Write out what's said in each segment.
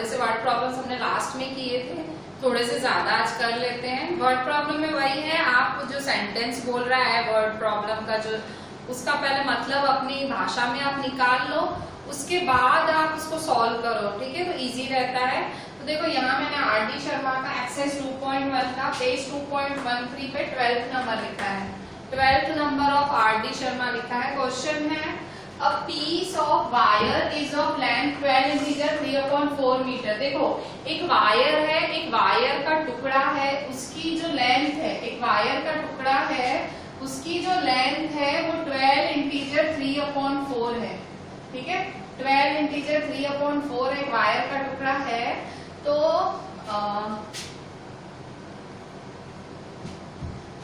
थोड़े से word problems हमने लास्ट में किए थे, थोड़े से ज्यादा आज कर लेते हैं। वर्ड प्रॉब्लम में वही है, आप जो सेंटेंस बोल रहा है वर्ड प्रॉब्लम का, जो उसका पहले मतलब अपनी भाषा में आप निकाल लो, उसके बाद आप उसको सॉल्व करो, ठीक है, तो इजी रहता है। तो देखो यहाँ मैंने आर.डी. शर्मा का एक्सरसाइज 2.1 का पेज 2.13 पे 12th नंबर लिखा है, 12th number of RD. Sharma लिखा है। क्वेश्चन है a piece of wire is of length 12 integer 3/4 metre. देखो एक वायर है, एक वायर का टुकड़ा है, उसकी जो लेंथ है, एक वायर का टुकड़ा है, उसकी जो लेंथ है वो 12 इंटीजर 3/4 है, ठीक है, 12 इंटीजर 3/4 एक वायर का टुकड़ा है। तो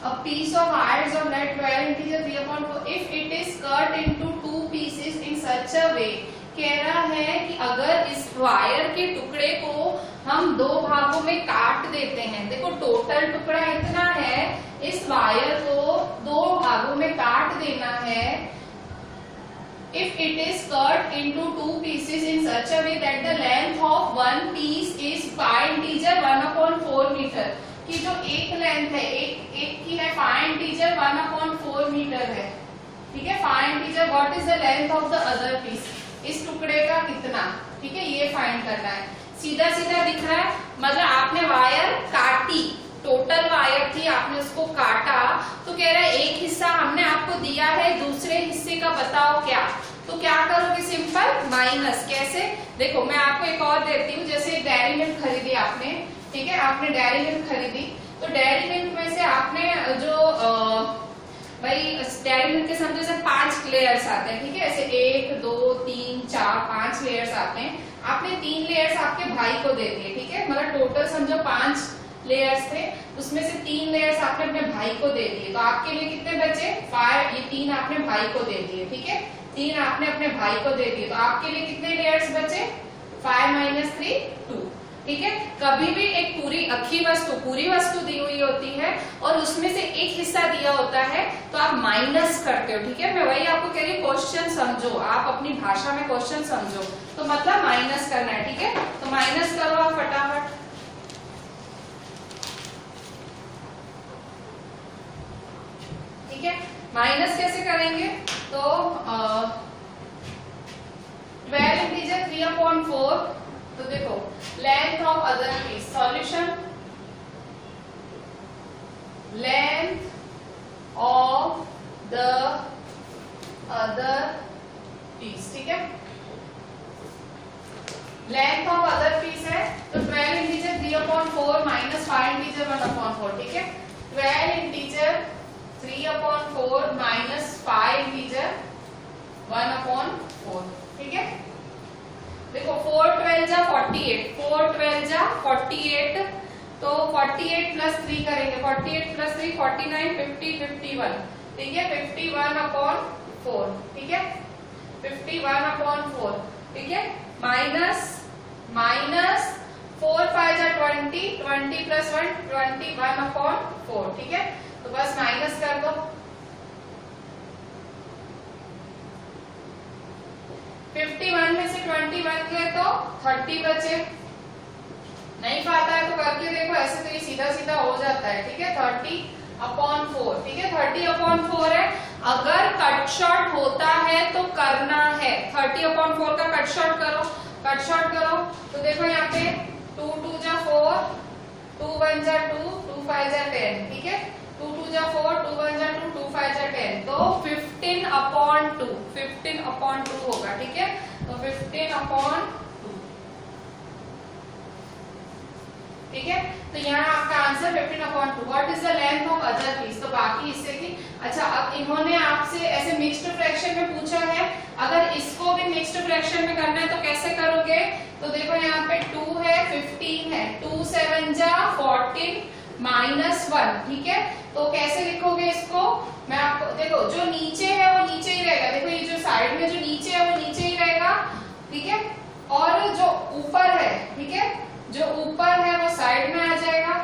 a piece of wire is of length 12 integer 3/4 if it is cut into two pieces in such a way, कह रहा है कि अगर इस वायर के टुकड़े को हम दो भागों में काट देते हैं, देखो टोटल टुकड़ा इतना है, इस वायर को दो भागों में काट देना है। If it is cut into two pieces in such a way that the length of one piece is 5 integer 1/4 meter, कि जो एक लेंथ है, एक की है 5 इंटीजर 1/4 मीटर है, ठीक है, 5 integer what is the length of the other piece, इस टुकड़े का कितना, ठीक है, ये फाइंड करना है। सीधा सीधा दिख रहा है, मतलब आपने वायर काटी, टोटल वायर थी, आपने उसको काटा, तो कह रहा है एक हिस्सा हमने आपको दिया है, दूसरे हिस्से का बताओ क्या, तो क्या करोगे, सिंपल माइनस। कैसे, देखो मैं आपको एक और देती हूँ, जैसे डेयरी मिल्क खरीदी आपने, ठीक है, आपने डेयरी मिल्क खरीदी, तो डेयरी मिल्क में से आपने जो भाई डेयरी मिल्क के समझो से 5 लेयर्स आते हैं, ठीक है, ऐसे 1 2 3 4 5 लेयर्स आते हैं, आपने 3 लेयर्स आपके भाई को दे दिए, ठीक है, मतलब टोटल समझो 5 लेयर्स थे, उसमें से 3 लेयर्स आपने अपने भाई को दे दिए, तो आपके लिए कितने बचे 5, ये 3 आपने भाई को दे दिए, ठीक है, 3 आपने अपने भाई को दे दिए, तो आपके लिए कितने लेयर्स बचे 5 - 3 2, ठीक है। कभी भी एक पूरी अखी वस्तु, पूरी वस्तु दी हुई होती है और उसमें से एक हिस्सा दिया होता है तो आप माइनस करते हो, ठीक है, मैं वही आपको कह रही हूँ, क्वेश्चन समझो, आप अपनी भाषा में क्वेश्चन समझो, तो मतलब माइनस करना है, ठीक है, तो माइनस करो आप फटाफट। ठीक है, माइनस कैसे करेंगे, तो 12 इंटीजर 3/4, तो देखो length of other piece, solution length of the other piece, ठीक है, लेंथ ऑफ अदर पीस है, तो 12 इंटीजर 3/4 माइनस 5 इंटीजर 1/4, ठीक है, 12 इंटीजर 3/4 माइनस 5 इंटीजर 1/4, ठीक है। देखो 4 12 जा 48, 4 12 जा 48, तो 48 प्लस 3 करेंगे, 48 प्लस 3 49 50 51, ठीक है, 51/4, ठीक है, 51/4, ठीक है, माइनस 4 5 जा 20, 20 प्लस 1 21/4, ठीक है, तो बस माइनस कर दो, 51 में से 21 गए तो 30 बचे, नहीं पाता है तो करके देखो, ऐसे तो ये सीधा सीधा हो जाता है, ठीक है, 30/4, ठीक है, 30/4 है, अगर कट शॉर्ट होता है तो करना है, 30/4 का कट शॉर्ट करो, कट शॉर्ट करो, तो देखो यहाँ पे 2 2 जा 4, 2 1 जा 2, 2 5 जा 10, ठीक है, 2 2 जा 4, 2 1 जा 2, 2 5 जा 10, तो 15/2, 15/2 होगा, ठीक है, तो 15/2, ठीक है, तो यहाँ आपका answer 15/2। What is the length of other piece, तो बाकी हिस्से की। अच्छा, अब इन्होंने आपसे ऐसे मिक्स्ड फ्रैक्शन में पूछा है, अगर इसको भी मिक्स्ड फ्रैक्शन में करना है तो कैसे करोगे, तो देखो यहाँ पे 2 है 15 है, 2 7 जा 14 माइनस 1, ठीक है, तो कैसे लिखोगे इसको, मैं आपको देखो, जो नीचे है वो नीचे ही रहेगा, देखो ये जो साइड में जो नीचे है वो नीचे ही रहेगा, ठीक है, और जो ऊपर है, ठीक है, जो ऊपर है वो साइड में आ जाएगा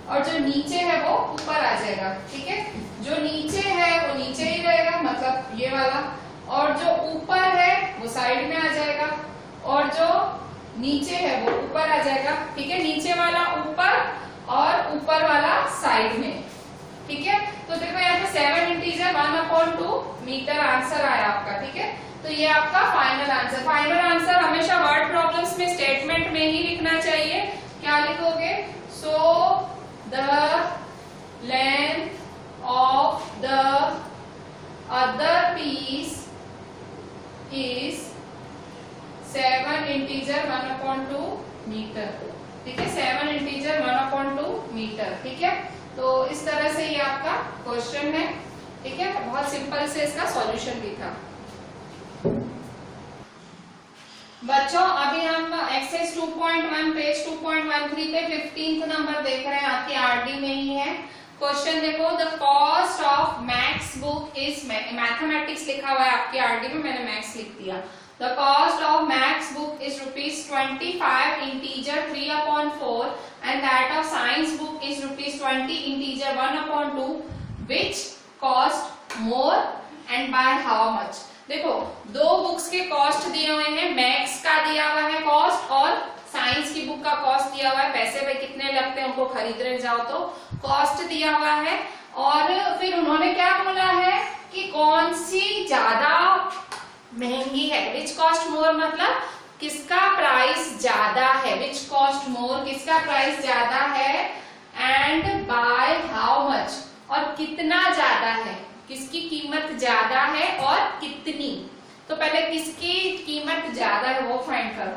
और जो नीचे है वो ऊपर आ जाएगा, ठीक है, जो नीचे है वो नीचे ही रहेगा, मतलब ये वाला, और जो ऊपर है वो साइड में आ जाएगा, और जो नीचे है वो ऊपर आ जाएगा, ठीक है, नीचे वाला ऊपर और ऊपर वाला साइड में, ठीक है। तो देखो यहाँ पे 7 इंटीजर 1/2 मीटर आंसर आया आपका, ठीक है। तो ये आपका फाइनल आंसर। फाइनल आंसर हमेशा वर्ड प्रॉब्लम्स में स्टेटमेंट में ही लिखना चाहिए। क्या लिखोगे? So the length of the other piece is 7 integer 1/2 metre, ठीक है, 7 इंटीजर 1/2 मीटर, ठीक है। तो इस तरह से ये आपका क्वेश्चन है, ठीक है। बहुत सिंपल से इसका सॉल्यूशन भी था। बच्चों अभी हम एक्सरसाइज 2.1 पेज 2.13 पे 15th नंबर देख रहे हैं, आपके आरडी में ही है। क्वेश्चन देखो, the cost of maths book is, mathematics लिखा हुआ है आपके आरडी में, मैंने मैथ्स लिख दिया। The cost of maths book is ₹25 integer 3/4 and that of science book is ₹20 integer 1/2. Which cost more and by how much? देखो दो बुक्स के कॉस्ट दिए हुए हैं, मैथ्स का दिया हुआ है कॉस्ट और साइंस की बुक का कॉस्ट दिया हुआ है। पैसे भाई कितने लगते हैं उनको खरीदने जाओ तो कॉस्ट दिया हुआ है। और फिर उन्होंने क्या बोला है कि कौन सी ज्यादा महंगी है। विच कॉस्ट मोर मतलब किसका प्राइस ज्यादा है, विच कॉस्ट मोर किसका प्राइस ज्यादा है, एंड बाय हाउ मच और कितना ज्यादा है, किसकी कीमत ज्यादा है और कितनी। तो पहले किसकी कीमत ज्यादा है वो फाइंड करो।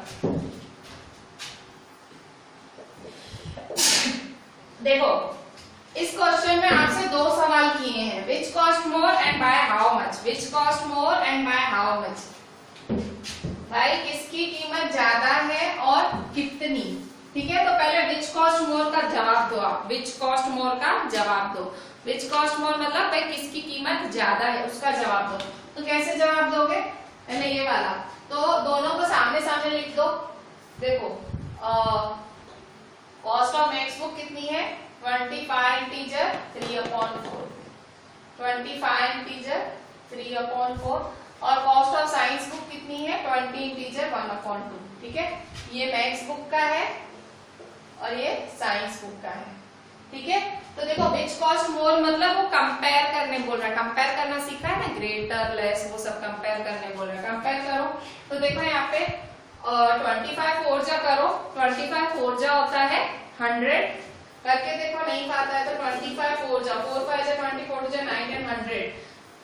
देखो इस क्वेश्चन में आपसे दो सवाल किए हैं, which cost more and bye how much, which cost more and bye how much. भाई किसकी कीमत ज्यादा है और कितनी, ठीक है। तो पहले विच कॉस्ट मोर का जवाब दो आप, विच कॉस्ट मोर का जवाब दो। विच कॉस्ट मोर मतलब भाई किसकी कीमत ज्यादा है उसका जवाब दो। तो कैसे जवाब दोगे? पहले ये वाला, तो दोनों को सामने सामने लिख दो। देखो कॉस्ट ऑफ मैथ्स बुक कितनी है, 25 इंटीजर 3/4, 25 इंटीजर 3/4 और कॉस्ट ऑफ साइंस बुक कितनी है, 20 इंटीजर 1/2, ठीक है। ये मैथ्स बुक का है और ये साइंस बुक का है, ठीक है। तो देखो विच कॉस्ट मोर मतलब वो कंपेयर करने बोल रहा है, कंपेयर करना सीखा है ना, ग्रेटर लेस वो सब कंपेयर करने बोल रहा है। कंपेयर करो तो देखो यहाँ पे 25 4 जा करो, 25 4 जा होता है 100 करके देखो, नहीं खाता है तो 25 4 जा 4 5 जा 20 4 जा 9 and 100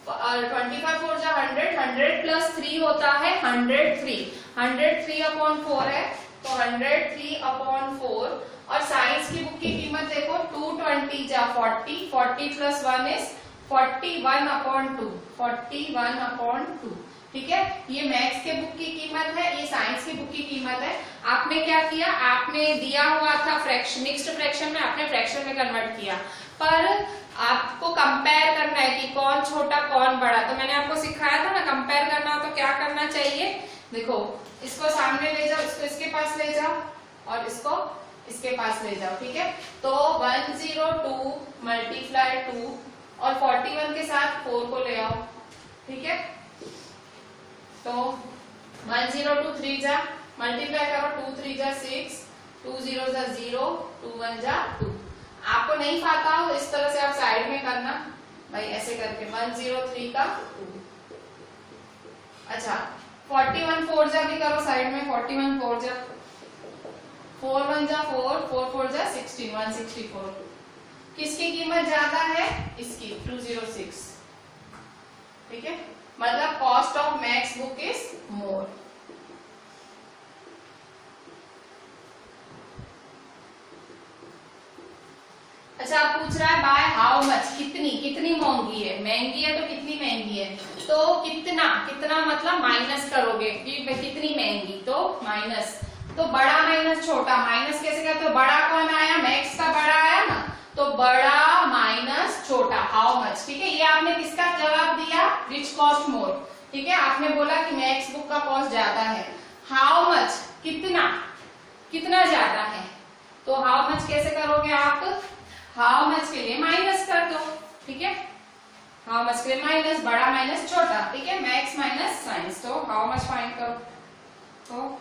और 25 4 जा 100, 100 प्लस 3 होता है 103, 103/4 है तो 103/4। और साइंस की बुक की कीमत देखो 220 जा 40, 40 प्लस 1 इज 41/2, 41/2, ठीक है। ये मैथ्स के बुक की कीमत है, ये साइंस की बुक की कीमत है। आपने क्या किया, आपने दिया हुआ था फ्रैक्शन, मिक्स्ड फ्रैक्शन में आपने फ्रैक्शन में कन्वर्ट किया, पर आपको कंपेयर करना है कि कौन छोटा कौन बड़ा। तो मैंने आपको सिखाया था ना, कंपेयर करना हो तो क्या करना चाहिए। देखो इसको सामने ले जाओ, इसको इसके पास ले जाओ और इसको इसके पास ले जाओ, ठीक है। तो 102 मल्टीप्लाई 2 और 41 के साथ 4 को ले आओ, ठीक है। तो 102 3 जा मल्टीप्लाई करो, 2 3 जा 6, 2 0 जा 0, 2 1 जा 2। आपको नहीं पाता हो इस तरह से आप साइड में करना भाई, ऐसे करके 103 का 2। अच्छा 41 4 जा भी करो साइड में, 41 4 जा 4 1 जा 4, 4 4 जा 16, 164। किसकी कीमत ज्यादा है, इसकी 206, ठीक है। मतलब cost of maths book is more. अच्छा आप पूछ रहा है बाय हाउ मच, कितनी, कितनी महंगी है, महंगी है तो कितनी महंगी है। तो कितना, कितना मतलब माइनस करोगे कि कितनी महंगी, तो माइनस, तो बड़ा माइनस छोटा, माइनस कैसे करते हो, बड़ा कौन आया, मैथ्स का बड़ा आया ना, तो बड़ा माइनस छोटा हाउ मच, ठीक है। ये आपने किसका जवाब दिया, विच कॉस्ट मोर, ठीक है। आपने बोला कि मैथ्स बुक का कॉस्ट ज्यादा है। हाउ मच कितना, कितना ज्यादा है, तो हाउ मच कैसे करोगे आप, हाउ मच के लिए माइनस कर दो, ठीक है। हाउ मच के लिए माइनस, बड़ा माइनस छोटा, ठीक है, मैथ्स माइनस साइंस। तो हाउ मच फाइंड करो, तो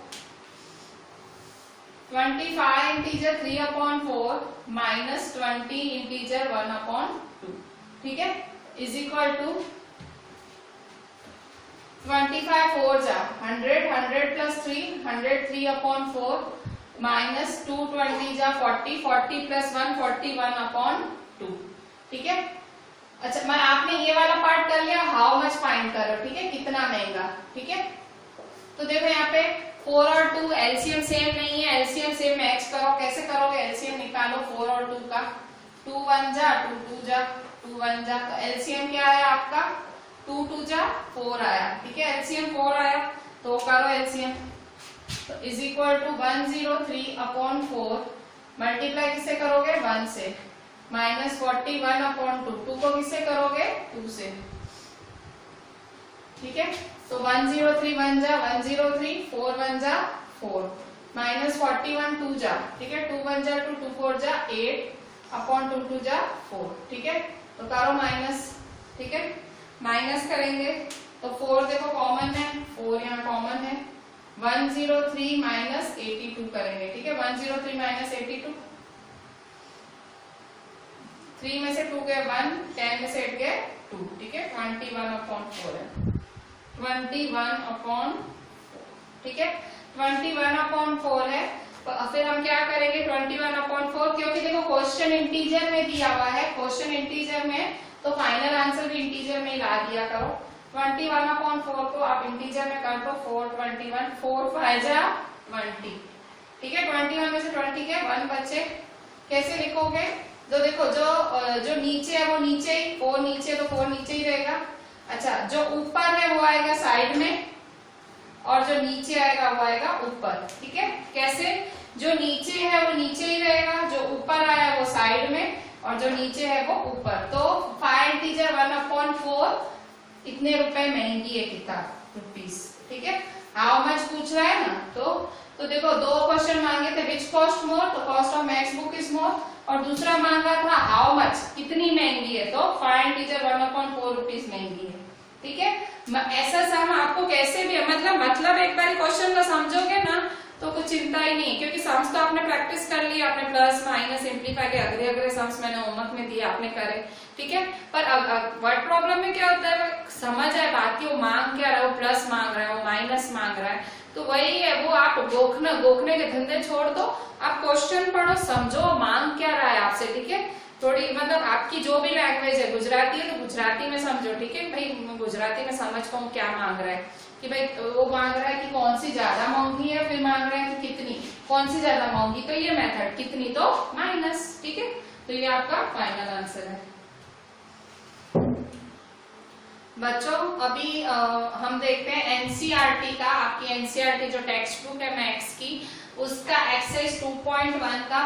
25 इंटीजर 3/4 माइनस 20 इंटीजर 1/2, ठीक है, इज इक्वल टू 25 4 जा 100, 100 प्लस 3 103/4 माइनस 220 जा 40, 40 प्लस 1 41/2, ठीक है। अच्छा, मैं आपने ये वाला पार्ट कर लिया, हाउ मच फाइंड करो, ठीक है, कितना महंगा, ठीक है। तो देखो यहाँ पे 4 और 2 एलसीएम सेम नहीं है, एलसीएम सेम मैच करो, कैसे करोगे, एलसीएम निकालो 4 और 2 का, 2 1 जा 2 2 जा 2 1 जा, तो एलसीएम क्या आया आपका 2 2 जा 4 आया, ठीक है, एलसीएम 4 आया, तो करो एलसीएम, तो इज इक्वल टू 103/4 मल्टीप्लाई किससे करोगे 1 से, माइनस 41/2, 2 को किससे करोगे 2 से, ठीक है। तो 103 1 जा 103, 4 1 जा 4, माइनस 41 2 जा, ठीक है, 2 1 जा 2, 2 4 जा 8/2, 2 जा 4, ठीक है, तो करो माइनस, ठीक है, माइनस करेंगे तो 4 देखो कॉमन है, 4 यहाँ कॉमन है, 103 माइनस 82 करेंगे, ठीक है, 103 माइनस 82, 3 में से 2 गए 1, 10 में से 8 गए 2, ठीक है, 21/4 है, 21/4, ठीक है, 21/4 है। तो फिर हम क्या करेंगे 21/4, क्योंकि देखो क्वेश्चन इंटीजर में दिया हुआ है, क्वेश्चन इंटीजर में, तो फाइनल आंसर भी इंटीजर में ला दिया करो। 21/4 को आप इंटीजर में कर दो, 421, 4 5 जा 20, ठीक है, 21 में से 20 के 1 बचे, कैसे लिखोगे, तो देखो जो नीचे है वो नीचे ही, 4 नीचे तो 4 नीचे ही रहेगा। अच्छा, जो ऊपर है वो आएगा साइड में, और जो नीचे आएगा वो आएगा ऊपर, ठीक है, कैसे, जो नीचे है वो नीचे ही रहेगा, जो ऊपर आया वो साइड में, और जो नीचे है वो ऊपर। तो 5 इंटीजर 1/4 इतने रुपए महंगी है किताब, रुपीस, ठीक है, हाउ मच पूछ रहा है ना, तो देखो 2 क्वेश्चन मांगे थे, विच कॉस्ट मोर, तो cost of maths book is more, और दूसरा मांगा था हाउ मच, कितनी महंगी है, तो 5 इंटीजर 1/4 रुपीस महंगी है, ठीक है। ऐसा सम आपको कैसे भी मतलब एक बार क्वेश्चन का समझोगे ना तो कुछ चिंता ही नहीं, क्योंकि सम्स तो आपने प्रैक्टिस कर ली, आपने प्लस माइनस सिंप्लीफाई के अगले सम्स मैंने होमवर्क में दिए आपने करे, ठीक है। पर वर्ड प्रॉब्लम में क्या होता है, समझ आए बात की, वो मांग क्या रहा है, वो प्लस मांग रहा है, वो माइनस मांग रहा है, तो वही है, वो आप गोखने के धंधे छोड़ दो, आप क्वेश्चन पढ़ो, समझो मांग क्या रहा है आपसे, ठीक है। थोड़ी आपकी जो भी लैंग्वेज है, गुजराती है तो गुजराती में समझो, ठीक है भाई, गुजराती में समझ पाऊँ क्या मांग रहा है, कि भाई वो मांग रहा है कि कौन सी ज्यादा महंगी है, फिर मांग रहा है कि कितनी, कौन सी ज्यादा महंगी, तो ये मेथड, कितनी तो माइनस, ठीक है, तो ये आपका फाइनल आंसर है। बच्चों अभी हम देखते हैं एनसीईआरटी का, आपकी एनसीईआरटी जो टेक्स्ट बुक है मैथ्स की, उसका एक्सरसाइज 2.1 का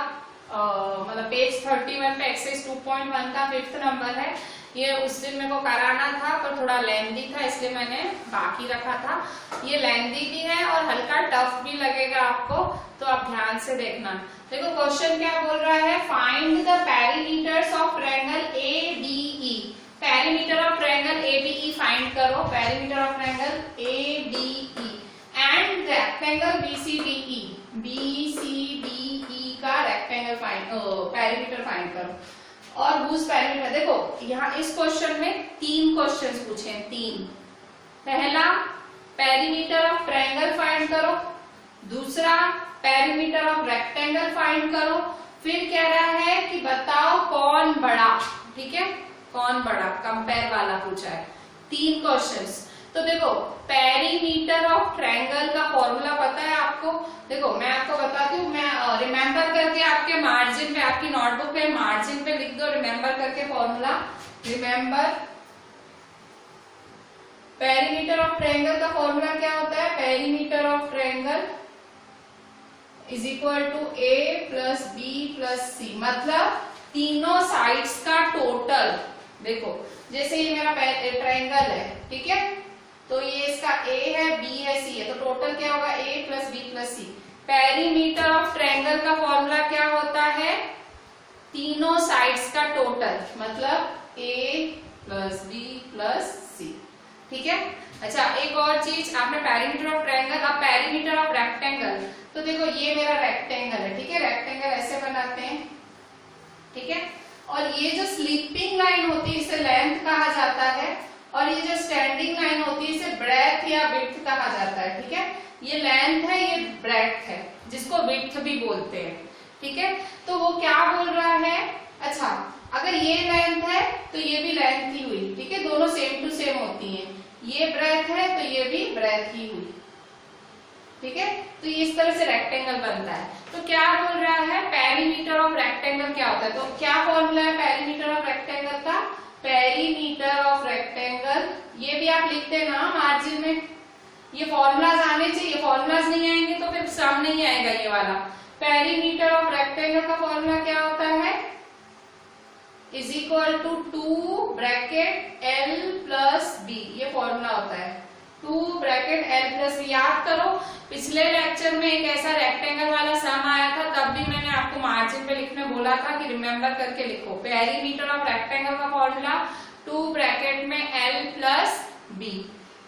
पेज 31 पे एक्सरसाइज 2.1 का 5th नंबर है। ये उस दिन मेरे को कराना था पर थोड़ा लेंथी था, इसलिए मैंने बाकी रखा था। ये लेंथी भी है और हल्का टफ भी लगेगा आपको, तो आप ध्यान से देखना। देखो क्वेश्चन क्या बोल रहा है, find the perimeters of triangle ABE. Perimeter of triangle ABE find करो, perimeter of triangle ABE and rectangle BCDE. BCDE का रेक्टेंगल पेरीमीटर फाइंड करो। और हुज पेरीमीटर, देखो यहाँ इस क्वेश्चन में 3 क्वेश्चंस पूछे हैं, 3। पहला पेरीमीटर ऑफ ट्रायंगल फाइंड करो, दूसरा पेरीमीटर ऑफ रेक्टेंगल फाइंड करो, फिर कह रहा है कि बताओ कौन बड़ा, ठीक है, कौन बड़ा, कंपेयर वाला पूछा है। 3 क्वेश्चंस। तो देखो पेरीमीटर ऑफ ट्रायंगल का फॉर्मूला पता है आपको, देखो मैं आपको बताती हूँ, मैं रिमेम्बर करके आपके मार्जिन पे, आपकी नोटबुक पे मार्जिन पे लिख दो, रिमेम्बर करके formula. Remember perimeter of triangle का फॉर्मूला क्या होता है, perimeter of triangle is equal to A plus B plus C, मतलब तीनों साइड्स का टोटल। देखो जैसे ये मेरा ट्रायंगल है, ठीक है, तो ये इसका ए है, बी है, सी है, तो टोटल क्या होगा, A plus B plus C. Perimeter of triangle का फॉर्मूला क्या होता है, तीनों साइड्स का टोटल, मतलब A plus B plus C, ठीक है। अच्छा एक और चीज, आपने पेरीमीटर ऑफ ट्रायंगल, अब पेरीमीटर ऑफ रेक्टेंगल, तो देखो ये मेरा रेक्टेंगल बनाते हैं, ठीक है। और ये जो स्लीपिंग लाइन होती है इसे लेंथ कहा जाता है, और ये जो स्टैंडिंग लाइन होती है इसे ब्रेथ या विड्थ कहा जाता है, ठीक है। ये लेंथ है, ये ब्रेथ है, जिसको विड्थ भी बोलते हैं, ठीक है। तो वो क्या बोल रहा है, अच्छा अगर ये लेंथ है तो ये भी लेंथ ही हुई, ठीक है, दोनों सेम टू सेम होती हैं। ये ब्रेथ है तो ये भी ब्रेथ ही हुई, ठीक है। तो इस तरह से रेक्टेंगल बनता है। तो क्या बोल रहा है, पेरीमीटर ऑफ रेक्टेंगल क्या होता है, तो क्या फॉर्मूला है पेरीमीटर ऑफ रेक्टेंगल का, पेरीमीटर ऑफ रेक्टेंगल, ये भी आप लिखते हैं ना मार्जिन में, ये फॉर्मूलाज आने चाहिए, फॉर्मूलाज नहीं आएंगे तो फिर सामने ही आएगा ये वाला। पेरीमीटर ऑफ रेक्टेंगल का फॉर्मूला क्या होता है, is equal to 2 bracket L plus B, ये फॉर्मूला होता है 2 ब्रैकेट L प्लस B। याद करो पिछले लेक्चर में एक ऐसा रेक्टेंगल वाला सम आया था, तब भी मैंने आपको मार्जिन पे लिखने बोला था कि रिमेम्बर करके लिखो। पेरीमीटर ऑफ रेक्टेंगल का फॉर्मूला 2 ब्रैकेट में L प्लस B,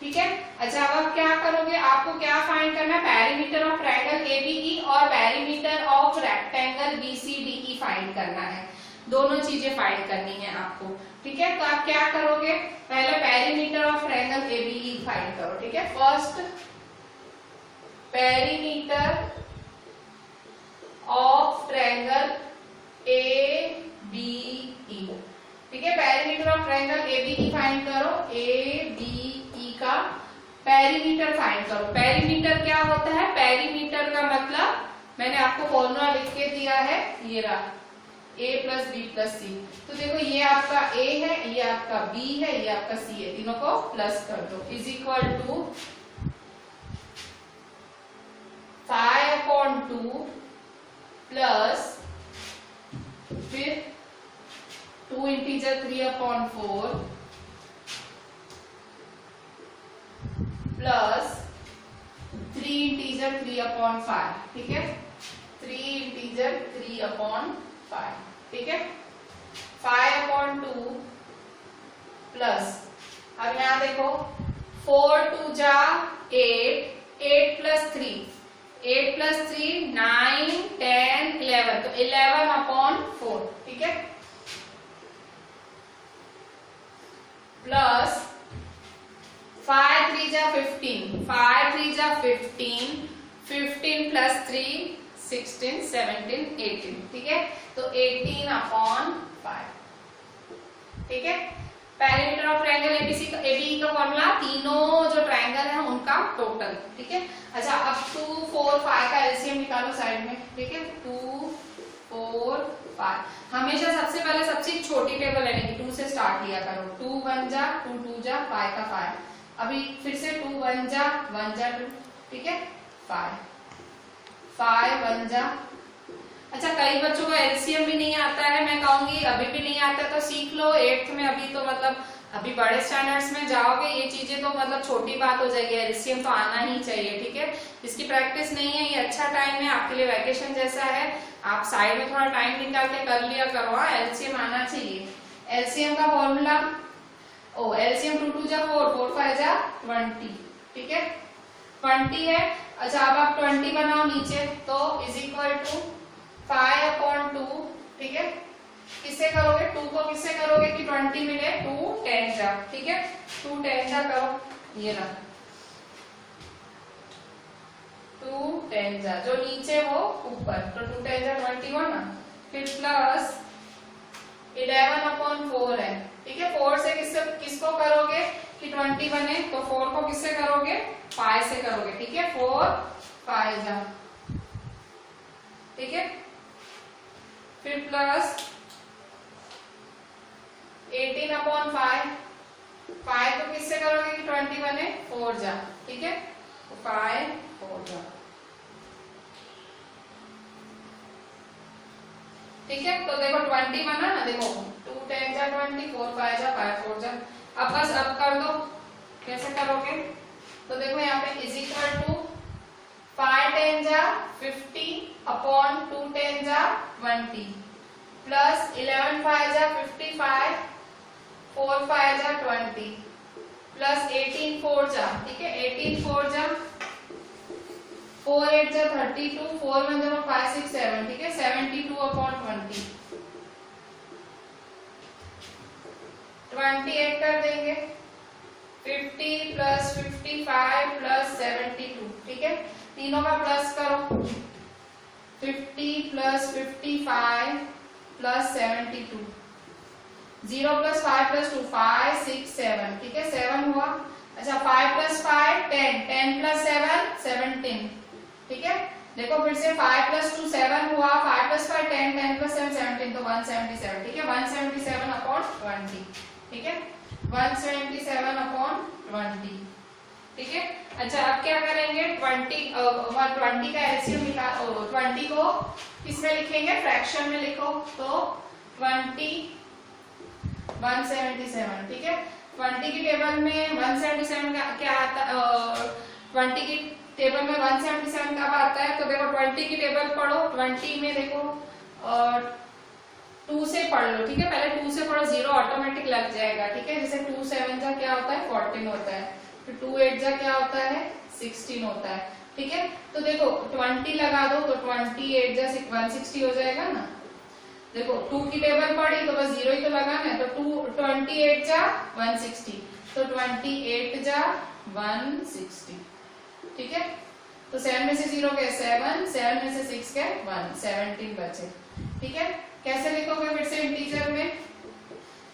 ठीक है। अच्छा अब आप क्या करोगे, आपको क्या फाइंड करना है, पेरीमीटर ऑफ ट्रायंगल ABE और perimeter of rectangle BCDE find करना है, दोनों चीजें फाइंड करनी है आपको, ठीक है। तो आप क्या करोगे, पहले perimeter of triangle ABE find करो, ठीक है। First perimeter of triangle ABE, ठीक है। Perimeter of triangle ABE find करो, ABE का पेरीमीटर फाइंड करो। पेरीमीटर क्या होता है, पेरीमीटर का मतलब मैंने आपको फॉर्मूला लिख के दिया है, ये रहा A plus B plus C। तो देखो ये आपका A है, ये आपका B है, ये आपका C है, तीनों को प्लस कर दो, इज इक्वल टू 5/2 प्लस फिर 2 इंटीजर 3/4 प्लस 3 इंटीजर 3/5, ठीक है, 3 इंटीजर 3/5, ठीक है। 5/2 प्लस, अब यहां देखो 4 2 जा 8, 8 प्लस 3, 8 प्लस 3 9 10 11, तो 11/4, ठीक है, प्लस 5 3 जा 15, 5 3 जा 15, 15 प्लस 3 16 17 18, ठीक है, तो 18/5, ठीक है। पेरीमीटर ऑफ ट्रायंगल ABE का फॉर्मूला तीनों जो ट्रायंगल है उनका टोटल, ठीक है। अच्छा अब 2 4 5 का एलसीएम निकालो साइड में, ठीक है। 2 4 5, हमेशा सबसे पहले सबसे छोटी टेबल लेने की 2 से स्टार्ट लिया करो। 2 1 जा 2 2 जा 5 का 5, अभी फिर से 2 1 जा 2, ठीक है, 5 1 जा। अच्छा कई बच्चों को एलसीएम भी नहीं आता है, मैं कहूंगी अभी भी नहीं आता तो सीख लो 8th में, अभी तो मतलब अभी बड़े स्टैंडर्ड्स में जाओगे ये चीजें तो मतलब छोटी बात हो जाएगी, एलसीएम तो आना ही चाहिए, ठीक है। इसकी प्रैक्टिस नहीं है, ये अच्छा टाइम है आपके लिए, वैकेशन जैसा है, आप साइड में थोड़ा टाइम निकाल के कर लिया करो, एलसीएम आना चाहिए। एलसीएम का फॉर्मूला, एलसीएम 2 2 जा 4, 4 5 जा 20, ठीक है, 20 है। अच्छा अब आप 20 बनाओ नीचे, तो इज इक्वल टू 5/2, ठीक है, किससे करोगे, 2 को किससे करोगे कि 20 मिले, 2 10 जा, ठीक है, 2 10 जा करो, ये रहा 2 10 जा, जो नीचे वो ऊपर, तो 2 10 जा 21 ना, फिर प्लस 11/4 है, ठीक है। 4 से किसको करोगे कि 20 बने, तो 4 को किससे करोगे 5 से करोगे, ठीक है, 4 5 जा, ठीक है, फिर प्लस 18/5, 5 को किससे करोगे कि 20 बने 4 जा, ठीक है, तो 5 4 जा, ठीक है। तो देखो 20 बना ना, देखो 2 10 जा 20, 4 5 जा 5 4 जा। अब बस अब कर दो, कैसे करोगे, तो देखो यहाँ पे इज इक्वल टू 5 10 जा 50/2 10 जा 20 प्लस 11 5 जा 55, 4 5 जा 20 प्लस 18 4 जा, ठीक है, 18 4 जा 4 8 जा 32, 4 1 जा 5 6 7, ठीक है 72/20 28 कर देंगे, 50 प्लस 55 प्लस 72, ठीक है तीनों का प्लस करो, 50 प्लस 55 प्लस 72, 0 प्लस 5 प्लस 2 5 6 7, ठीक है 7 हुआ। अच्छा 5 प्लस 5 10, 10 प्लस 7 17, ठीक है देखो फिर से 5 प्लस 2 7 हुआ, 5 प्लस 5 10, 10 प्लस 7 17, तो 177, ठीक है 177/20, ठीक है 177/20, ठीक है। अच्छा अब क्या करेंगे, 20 का एलसीएम निकाल, 20 को किसमें लिखेंगे, फ्रैक्शन में लिखो, तो 20 177, ठीक है 20 की टेबल में 177 का क्या आता, 20 की टेबल में 177 कब आता है, तो देखो 20 की टेबल पढ़ो, 20 में देखो 2 से पढ़ लो, ठीक है पहले 2 से पढ़ो, 0 ऑटोमेटिक लग जाएगा, ठीक है जैसे 2 7 जा क्या होता है 14 होता है, फिर 2 8 जा क्या होता है 16 होता है, ठीक है तो देखो 20 लगा दो तो 28 जा 160 हो जाएगा ना, देखो 2 की टेबल पढ़ी तो बस 0 ही तो लगाना है, तो 28 जा 160, तो 28 जा 160, ठीक है तो 7 में से 0 गए 7, 7 में से 6 गए 1, 17 बचे, ठीक है कैसे लिखोगे फिर से इंटीजर में,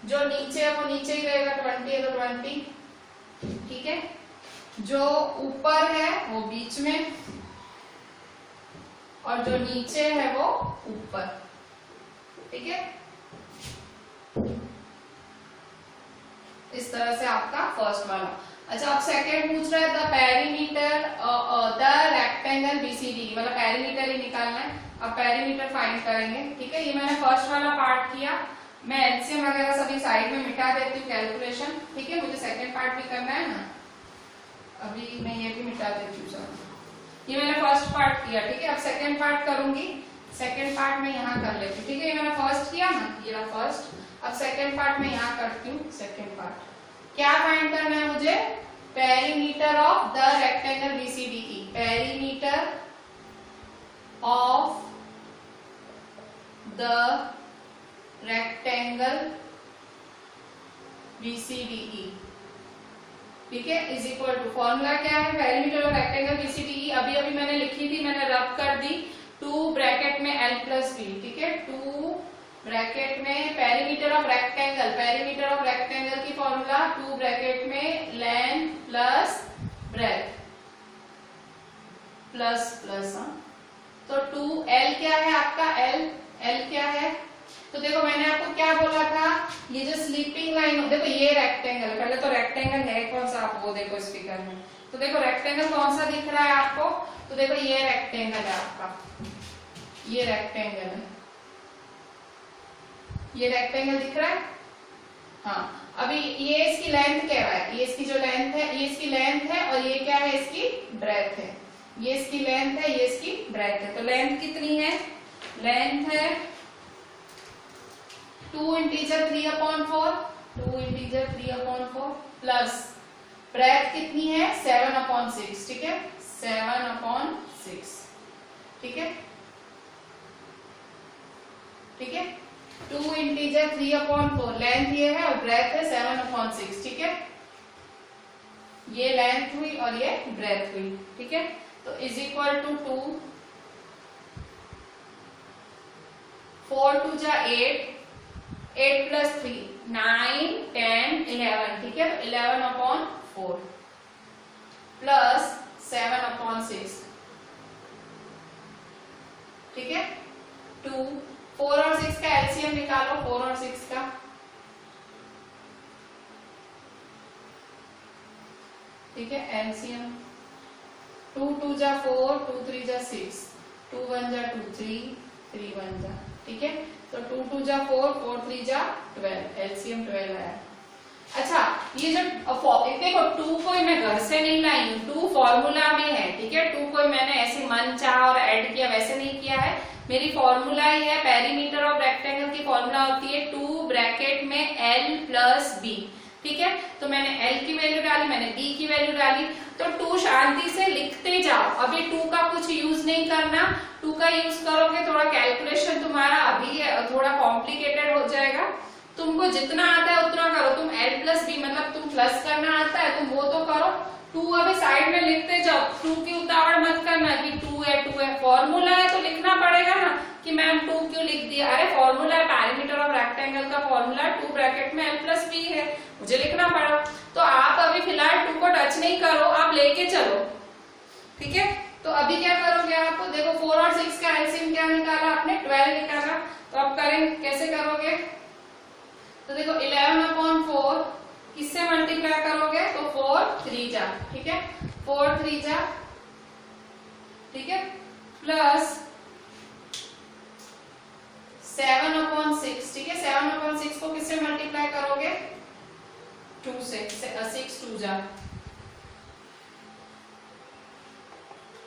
जो नीचे है वो नीचे ही रहेगा, 20 है तो 20, ठीक है जो ऊपर है वो बीच में और जो नीचे है वो ऊपर, ठीक है इस तरह से आपका फर्स्ट वाला। अच्छा अब सेकंड पूछ रहा है the perimeter the rectangle BCD, मतलब पेरीमीटर ही निकालना है, अब पेरीमीटर फाइंड करेंगे, ठीक है ये मैंने फर्स्ट वाला पार्ट किया, मैं एलसीएम वगैरह सभी साइड में मिटा देती हूँ कैलकुलेशन, ठीक है मुझे सेकंड पार्ट भी करना है ना, अभी मैं ये भी मिटा देती हूँ सब, ये मैंने फर्स्ट पार्ट किया, ठीक है अब सेकंड पार्ट करूंगी, सेकंड पार्ट में यहाँ कर लेती हूँ, ठीक है ये मैंने फर्स्ट किया ना, ये रहा फर्स्ट, अब सेकंड पार्ट में यहाँ करती हूँ, सेकंड पार्ट क्या फाइंड करना है मुझे, perimeter of the rectangle BCDE, perimeter of the rectangle BCDE, ठीक है इज इक्वल टू, फॉर्मूला क्या है पेरीमीटर ऑफ रेक्टेंगल बीसीडीई, अभी अभी मैंने लिखी थी, मैंने रब कर दी, 2 ब्रैकेट में l प्लस बी, ठीक है 2 ब्रैकेट में perimeter of rectangle, perimeter of rectangle की फॉर्मूला 2 ब्रैकेट में length plus breadth plus plus, तो 2l क्या है आपका, l क्या है, तो देखो मैंने आपको क्या बोला था, ये जो स्लीपिंग लाइन, देखो ये रेक्टेंगल, पहले तो रेक्टेंगल है कौन सा, आप वो देखो इस फिगर में, तो देखो रेक्टेंगल कौन सा दिख रहा है आपको, तो देखो ये रेक्टेंगल है आपका, ये रेक्टेंगल है, ये रेक्टेंगल दिख रहा है, हाँ अभी ये इसकी लेंथ क्या है, ये इसकी जो लेंथ है, ये इसकी लेंथ है और ये क्या है इसकी ब्रेथ है, ये इसकी लेंथ है ये इसकी ब्रेथ है, तो लेंथ कितनी है, लेंथ है 2 इंटीजर 3/4, 2 इंटीजर 3/4 प्लस ब्रेथ कितनी है 7/6, ठीक है 7/6, ठीक है ठीक है 2 इंटीजर 3/4, लेंथ ये है और ब्रेथ है 7/6, ठीक है ये लेंथ हुई और ये ब्रेथ हुई, ठीक है तो इज इक्वल टू 2, 4 2 जा 8, 8 प्लस 3 9 10 11, ठीक है 11/4 प्लस 7/6, ठीक है 2, 4 और 6 का एलसीएम निकालो, 4 और 6 का, ठीक है एलसीएम 2 2 जा 4, 2 3 जा 6, 2 1 जा 2 3, 3 1 जा, ठीक है तो 2 2 जा 4, 4 3 जा 12, एलसीएम 12 आया। अच्छा ये जो देखो 2 कोई मैं घर से नहीं लाई हूं, 2 फॉर्मूला में है, ठीक है 2 कोई मैंने ऐसे मन चाह और ऐड किया वैसे नहीं किया है, मेरी फॉर्मूला ही है, पेरीमीटर ऑफ रेक्टेंगल की फॉर्मूला होती है 2 ब्रैकेट में l प्लस बी, ठीक है, तो मैंने L की वैल्यू डाली, मैंने B की वैल्यू डाली, तो 2 शांति से लिखते जाओ। अभी 2 का कुछ यूज नहीं करना, 2 का यूज करोगे थोड़ा कैलकुलेशन तुम्हारा अभी थोड़ा कॉम्प्लिकेटेड हो जाएगा। तुमको जितना आता है उतना करो। तुम L प्लस B मतलब तुम प्लस करना आता है तुम वो तो करो, 2 अभी साइड में लिखते जाओ। 2 की उतावड़ मत करना कि 2 है, फॉर्मूला है तो लिखना पड़ेगा ना कि मैम 2 क्यों लिख दिया। अरे फॉर्मूला है, पैरामीटर ऑफ रेक्टेंगल का फॉर्मूला 2 ब्रैकेट में L प्लस B है, मुझे लिखना पड़ा। तो आप अभी फिलहाल 2 को टच नहीं करो, आप लेके चलो, ठीक है। तो अभी क्या करोगे आप, देखो 4 और 6 का एलसीएम क्या निकाला आपने, 12 निकाला। तो अब करें कैसे करोगे, तो देखो 11/4 किससे मल्टीप्लाई करोगे, तो 4 3 जा, ठीक है, 4 3 जा, ठीक है, प्लस 7/6, ठीक है। 7/6 को किससे मल्टीप्लाई करोगे, 2 से, 6 2 जा,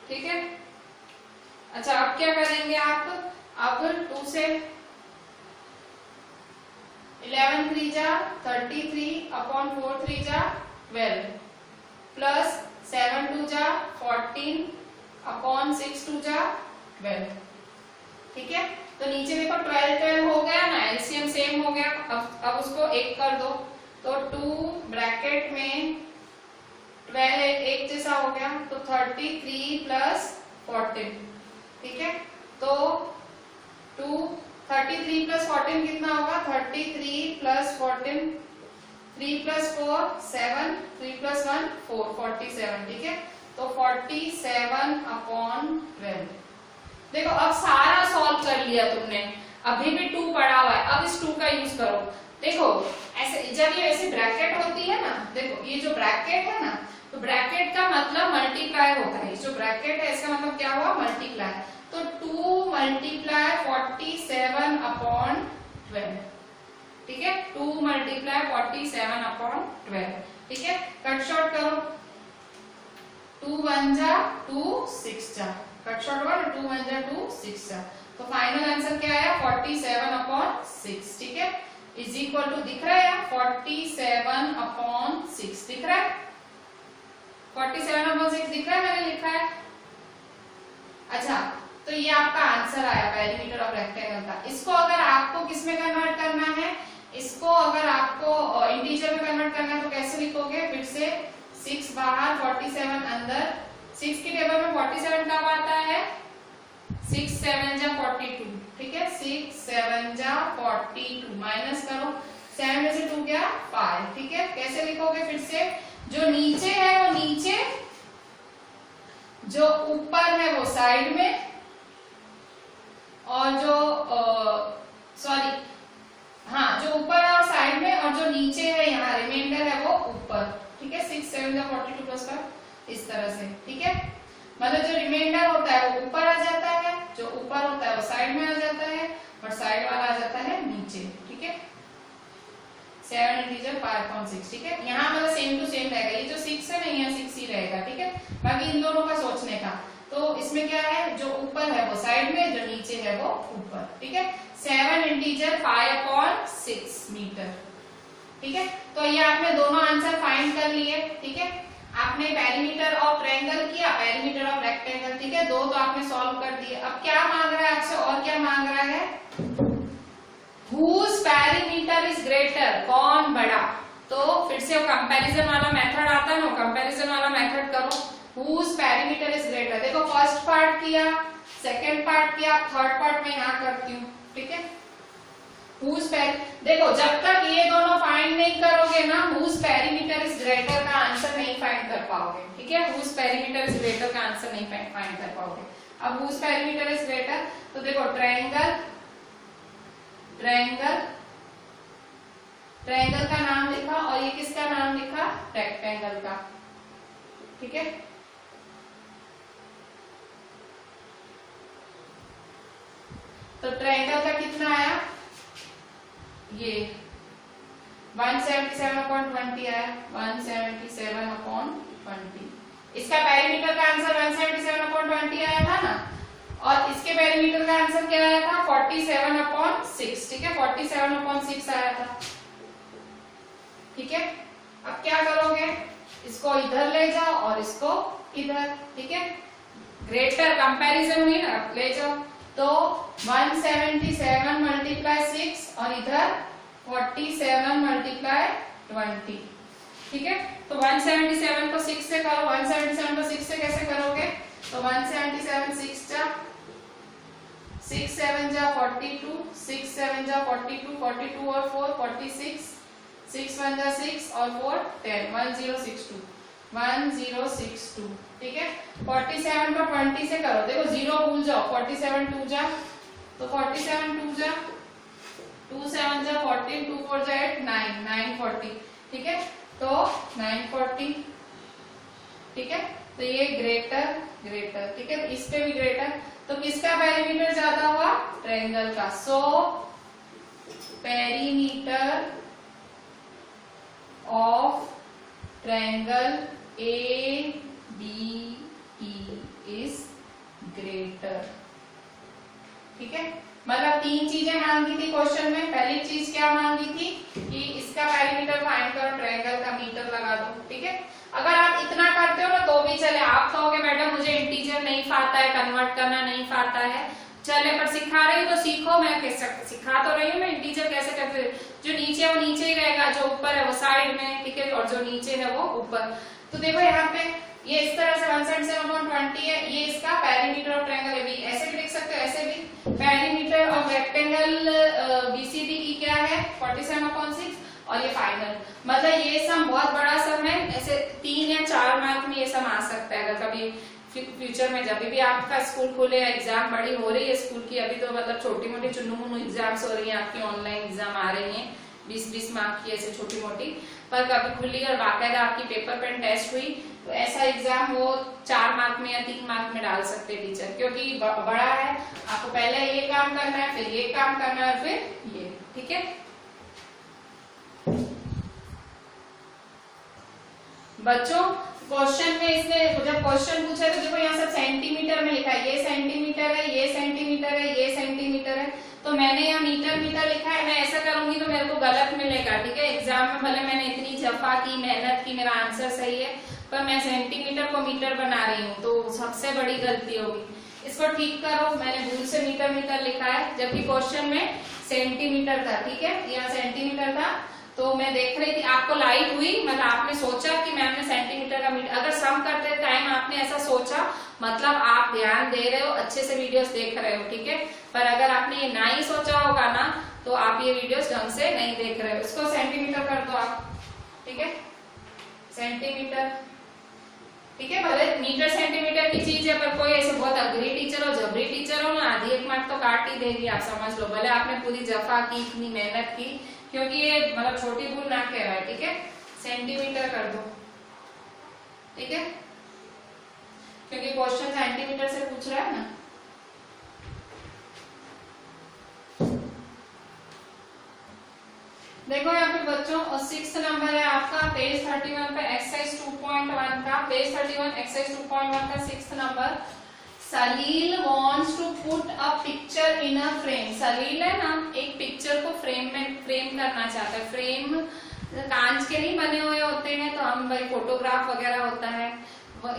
ठीक है। अच्छा अब क्या करेंगे आप, अब 2 से 11 3 जा 33/4 3 जा 12 प्लस 7 2 जा 14/6 2 जा 12, ठीक है। तो नीचे देखो 12 12 हो गया ना, एलसीएम सेम हो गया। अब उसको 1 कर दो, तो 2 ब्रैकेट में 12 एक जैसा हो गया, तो 33 प्लस 14, ठीक है। तो 33 प्लस 14 कितना होगा, 33 प्लस 14, 3 प्लस 4 7, 3 प्लस 1 4, 47, ठीक है। तो 47/12। देखो अब सारा सॉल्व कर लिया तुमने, अभी भी 2 पड़ा हुआ है, अब इस 2 का यूज करो। देखो ऐसे जब ये ऐसे ब्रैकेट होती है ना, देखो ये जो ब्रैकेट है ना, तो ब्रैकेट का मतलब मल्टीप्लाई होता है। जो ब्रैकेट है इसका मतलब क्या हुआ, मल्टीप्लाई। तो 2 मल्टीप्लाई 47/12, ठीक है, 2 मल्टीप्लाई 47/12, ठीक है। कट शॉर्ट करो, 2 1 जा 2 6 जा, कट शॉर्ट हुआ ना, 2 1 जा 2 6 जा। तो फाइनल आंसर क्या आया, 47/6, ठीक है, इज इक्वल टू दिख रहा है 47/6 दिख रहा है, 47/6 दिख रहा है, मैंने लिखा है। अच्छा तो ये आपका आंसर आया पेरीमीटर ऑफ रेक्टेंगल का। इसको अगर आपको किस में कन्वर्ट करना है, इसको अगर आपको इंटीजर में कन्वर्ट करना है तो कैसे लिखोगे, फिर से 6 बाहर 47 अंदर। 6 की टेबल में 47 कब आता है, 6 7 जा 42, ठीक है, 6 7 जा 42, माइनस करो 7 में से 2 गया 5, ठीक है। कैसे लिखोगे, फिर से जो नीचे है वो नीचे, जो ऊपर है वो साइड में, और जो सॉरी हाँ जो ऊपर है और साइड में, और जो नीचे है यहाँ रिमाइंडर है वो ऊपर, ठीक है। 6 7 जा 42 प्लस 5 इस तरह से, ठीक है। मतलब जो रिमाइंडर होता है वो ऊपर आ जाता है, जो ऊपर होता है वो साइड में आ जाता है, और साइड वाला आ जाता है नीचे, ठीक है। 7 इंटीजर 5.6, ठीक है। यहाँ मतलब सेम टू सेम रहेगा, ये जो 6 है ना यहाँ 6 ही रहेगा, ठीक है। बाकी इन दोनों का सोचने का, तो इसमें क्या है, जो ऊपर है वो साइड में, जो नीचे है वो ऊपर, ठीक है। 7 इंटीजर 5/6 मीटर, ठीक है। तो ये आपने दोनों आंसर फाइंड कर लिए, ठीक है। आपने पेरीमीटर ऑफ ट्रायंगल किया, पेरीमीटर ऑफ रेक्टेंगल, ठीक है, 2 तो आपने सॉल्व कर दिए। अब क्या मांग रहा है आपसे, और क्या मांग रहा है, whose perimeter is greater, कौन बड़ा। तो फिर से वो कंपैरिजन वाला मेथड आता है ना, कंपैरिजन वाला मेथड करो, whose perimeter is greater। देखो फर्स्ट पार्ट किया, सेकंड पार्ट किया, थर्ड पार्ट में यहाँ करती हूँ, ठीक है। देखो जब तक ये दोनों फाइंड नहीं करोगे ना, whose perimeter is greater का आंसर नहीं फाइंड कर पाओगे, ठीक है। whose perimeter is greater का आंसर नहीं फाइंड कर पाओगे। अब whose perimeter is greater, तो देखो ट्रायंगल का नाम लिखा, और ये किसका नाम लिखा, रेक्टेंगल का, ठीक है। तो ट्रायंगल का कितना आया, ये 177/20 आया, 177/20। इसका पेरीमीटर का आंसर 177/20 आया था ना, और इसके पेरीमीटर का आंसर क्या आया था, 47/6, ठीक है, 47/6 आया था, ठीक है। अब क्या करोगे, इसको इधर ले जाओ और इसको इधर, ठीक है, ग्रेटर कंपैरिजन हुई ना, ले जाओ। तो 177 मल्टीप्लाई 6 और इधर 47 मल्टीप्लाई 20, ठीक है। तो 177 को 6 से करो, 177 को 6 से कैसे करोगे, तो 177 6 जा 6 7 जा 42, 6 7 जा 42, 42 और 4 46, 6 1 जा 6 और 4 10, 1062, 1062, ठीक है। 47 को 20 से करो, देखो 0 भूल जाओ, 47 2 जा, तो 47 2 जा, 2 7 जा 14, 2 4 जा 8 9, 940, ठीक है। तो 940, ठीक है। तो ये ग्रेटर ग्रेटर, ठीक है, इस पे भी ग्रेटर। तो किसका पेरीमीटर ज्यादा हुआ, ट्रायंगल का। So perimeter of triangle A B E is greater, ठीक है। मतलब 3 चीजें मांगी थी क्वेश्चन में। पहली चीज क्या मांगी थी कि इसका पेरीमीटर फाइंड करो, ट्रायंगल का मीटर लगा दो, ठीक है। अगर आप इतना करते हो ना तो भी चले, आप कहोगे मैडम मुझे इंटीजर नहीं आता है, कन्वर्ट करना नहीं आता है, चले पर सिखा रही हूँ तो सीखो। मैं कैसे सिखा तो रही हूँ मैं इंटीजर कैसे करते, जो नीचे है वो नीचे ही रहेगा, जो ऊपर है वो साइड में, ठीक है, और जो नीचे है वो ऊपर। तो देखो यहाँ पे ये इस तरह से 177/20 है, ये इसका पेरीमीटर ऑफ ट्रायंगल है, ऐसे भी लिख सकते हो, ऐसे भी। पेरीमीटर ऑफ रेक्टेंगल बीसीडी की क्या है 47/6, और ये फाइनल। मतलब ये सम बहुत बड़ा सम है, ऐसे 3 या 4 मार्क में ये सम आ सकता है। अगर कभी फ्यूचर में जब भी आपका स्कूल खुले या एग्जाम बड़ी हो रही है स्कूल की, अभी तो मतलब छोटी मोटी चुन्नू मुन्नू एग्जाम्स हो रही है, आपकी ऑनलाइन एग्जाम आ रही है 20-20 मार्क की, ऐसे छोटी मोटी, पर कभी खुली और बाकायदा आपकी पेपर पेन टेस्ट हुई तो ऐसा एग्जाम वो 4 मार्क में या 3 मार्क में डाल सकते हैं टीचर, क्योंकि बड़ा है, आपको पहले ये काम करना है, फिर ये काम करना है, फिर ये, ठीक है। बच्चों क्वेश्चन में इसने जब क्वेश्चन पूछा तो देखो यहाँ सब सेंटीमीटर में लिखा है, ये सेंटीमीटर है, ये सेंटीमीटर है, ये सेंटीमीटर है, तो मैंने यहाँ मीटर मीटर लिखा है। मैं ऐसा करूंगी तो मेरे को गलत मिलेगा, ठीक है। एग्जाम में भले मैंने इतनी जफा की, मेहनत की, मेरा आंसर सही है, पर मैं सेंटीमीटर को मीटर बना रही हूँ, तो सबसे बड़ी गलती होगी। इसको ठीक करो, मैंने भूल से मीटर मीटर लिखा है, जबकि क्वेश्चन में सेंटीमीटर था, ठीक है, यहाँ सेंटीमीटर था। तो मैं देख रही थी, आपको लाइट हुई, मतलब आपने सोचा कि मैम ने सेंटीमीटर का मीटर, अगर सम करते टाइम आपने ऐसा सोचा, मतलब आप ध्यान दे रहे हो, अच्छे से वीडियोस देख रहे हो, ठीक है। पर अगर आपने ये ना ही सोचा होगा ना, तो आप ये वीडियोस ढंग से नहीं देख रहे हो। इसको सेंटीमीटर कर दो आप, ठीक है, सेंटीमीटर, ठीक है। भले मीटर सेंटीमीटर की चीज है, पर कोई ऐसे बहुत अग्री टीचर हो, जबरी टीचर हो ना, आधी 1 मार्क तो काट ही देगी, आप समझ लो। भले आपने पूरी जफा की, इतनी मेहनत की, क्योंकि ये मतलब छोटी भूल ना कहवाए, ठीक है। सेंटीमीटर कर दो, ठीक है, क्योंकि क्वेश्चन सेंटीमीटर से पूछ रहा है ना। देखो यहाँ पे बच्चों 6th नंबर है आपका, पेज 31 पे एक्सरसाइज 2.1 का, पेज 31 एक्सरसाइज 2.1 का 6th number. Salil wants to put a picture in a frame. Salil है ना, एक पिक्चर को फ्रेम करना चाहता है। फ्रेम कांच के नहीं बने हुए होते हैं, तो हम भाई फोटोग्राफ वगैरह होता है,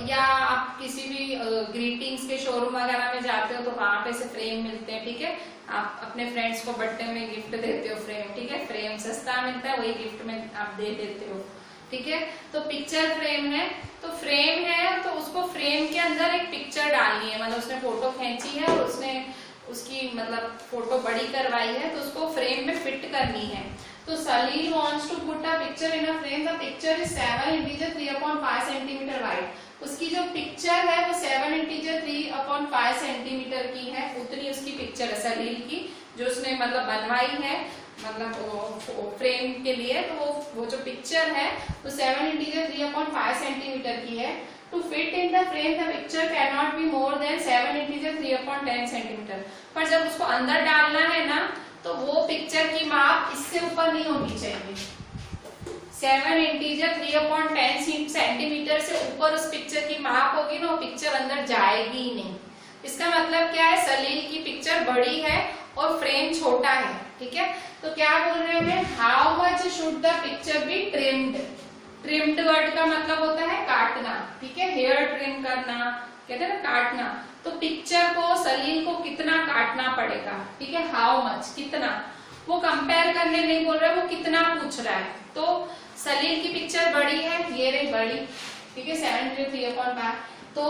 या आप किसी भी ग्रीटिंग्स के शोरूम वगैरह में जाते हो तो वहां पे से फ्रेम मिलते हैं, ठीक है। आप अपने फ्रेंड्स को बर्थडे में गिफ्ट देते हो फ्रेम, ठीक है। फ्रेम सस्ता मिलता है, वही गिफ्ट में आप दे देते हो, ठीक है। तो पिक्चर फ्रेम है, तो फ्रेम है तो उसको फ्रेम के अंदर एक पिक्चर डालनी है, मतलब उसने फोटो खींची है और उसने उसकी मतलब फोटो बड़ी करवाई है, तो उसको फ्रेम में फिट करनी है। तो सलील wants to put a picture in a frame. The picture is 7 integer 3/5 centimeter wide. उसकी जो पिक्चर है वो 7 integer 3/5 सेंटीमीटर की है, उतनी उसकी पिक्चर है सलील की, जो उसने मतलब बनवाई है, मतलब फ्रेम के लिए। तो वो जो पिक्चर है वो 7 integer 3/5 सेंटीमीटर की है। To fit in the frame, the picture cannot be more than 7 integer 3/10 centimetre. पर जब उसको अंदर डालना है ना, तो वो पिक्चर की माप इससे ऊपर नहीं होनी चाहिए। 7 इंटीजर 3/10 सेंटीमीटर से ऊपर उस पिक्चर की माप होगी ना, वो पिक्चर अंदर जाएगी ही नहीं। इसका मतलब क्या है, सलील की पिक्चर बड़ी है और फ्रेम छोटा है, ठीक है। तो क्या बोल रहे हैं, how much should the picture be trimmed. Trimmed word का मतलब होता है काटना, ठीक है, हेयर ट्रिम करना, कहते हैं ना काटना। तो पिक्चर को, सलील को कितना काटना पड़ेगा, ठीक है, हाउ मच, कितना, वो कंपेयर करने नहीं बोल रहा है, वो कितना पूछ रहा है। तो सलील की पिक्चर बड़ी है, ये रही बड़ी, ठीक है, 73/5। तो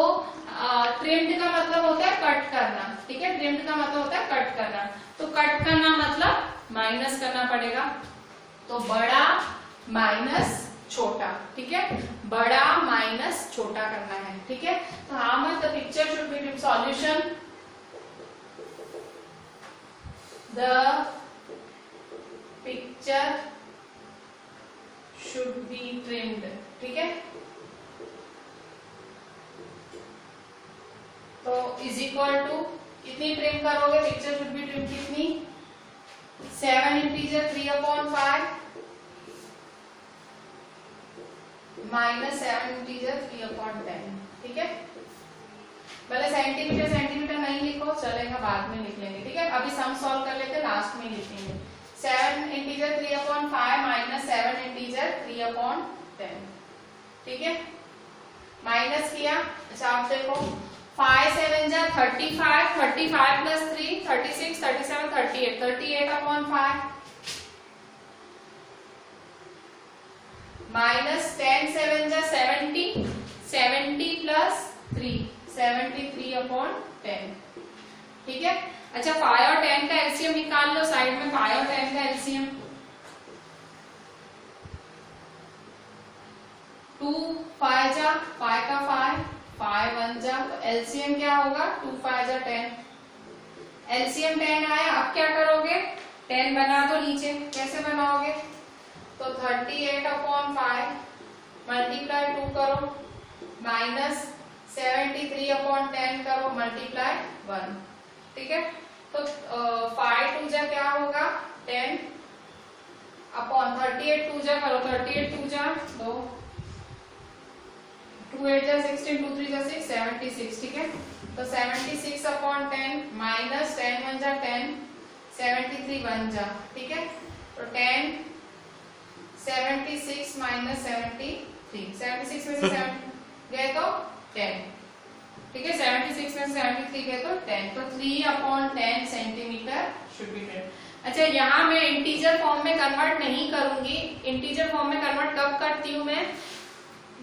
ट्रिम्ड का मतलब होता है कट करना, ठीक है, ट्रिम्ड का मतलब होता है कट करना। तो कट करना मतलब माइनस करना पड़ेगा, तो बड़ा माइनस छोटा, ठीक है, बड़ा माइनस छोटा करना है, ठीक है। तो how much the picture should be trimmed, solution, the picture should be trimmed, ठीक है। तो इज इक्वल टू कितनी ट्रिम करोगे, पिक्चर शुड बी ट्रिम कितनी, 7 इंटीजर 3/5 माइनस 7 इंटीजर 3/10, ठीक है। पहले सेंटीमीटर सेंटीमीटर नहीं लिखो, चलेगा, बाद में लिख लेंगे, ठीक है। अभी सम सॉल्व कर लेते, लास्ट में लिखेंगे। 7 इंटीजर 3/5 माइनस 7 इंटीजर 3/10, ठीक है, माइनस किया। अच्छा आप देखो, 5 7 जा 35, 35 प्लस 3 36, 37 38, 38/5 माइनस 10 7 जा 70, 70 प्लस 3 73/10, ठीक है। अच्छा 5 और 10 का एलसीएम निकाल लो, साइड में 5 और 10 का एलसीएम, 2 5 जा 5 का 5, 5 1 जा, तो एलसीएम क्या होगा, 2 5 जा 10, एलसीएम 10 आया। अब क्या करोगे, 10 बना दो नीचे, कैसे बनाओगे, तो 38/5 मल्टीप्लाई 2 करो माइनस 73/10 करो मल्टीप्लाई 1, ठीक है। तो 5 2 जा क्या होगा 10 अपॉन 38 2 जा करो, 38 2 जा 2, 2 8 जा 16, 2 3 जा 6, 76, ठीक है। तो 76/10 माइनस 10 1 जा 10, 73 1 जा, ठीक है। तो 10 76 माइनस 73, 76 में से 7 गए तो 10, ठीक है, 76 में से 73 गए तो 10, तो 3/10 सेंटीमीटर शुड बी ट्रिम्ड। अच्छा यहाँ मैं इंटीजर फॉर्म में कन्वर्ट नहीं करूंगी, इंटीजर फॉर्म में कन्वर्ट कब करती हूँ मैं,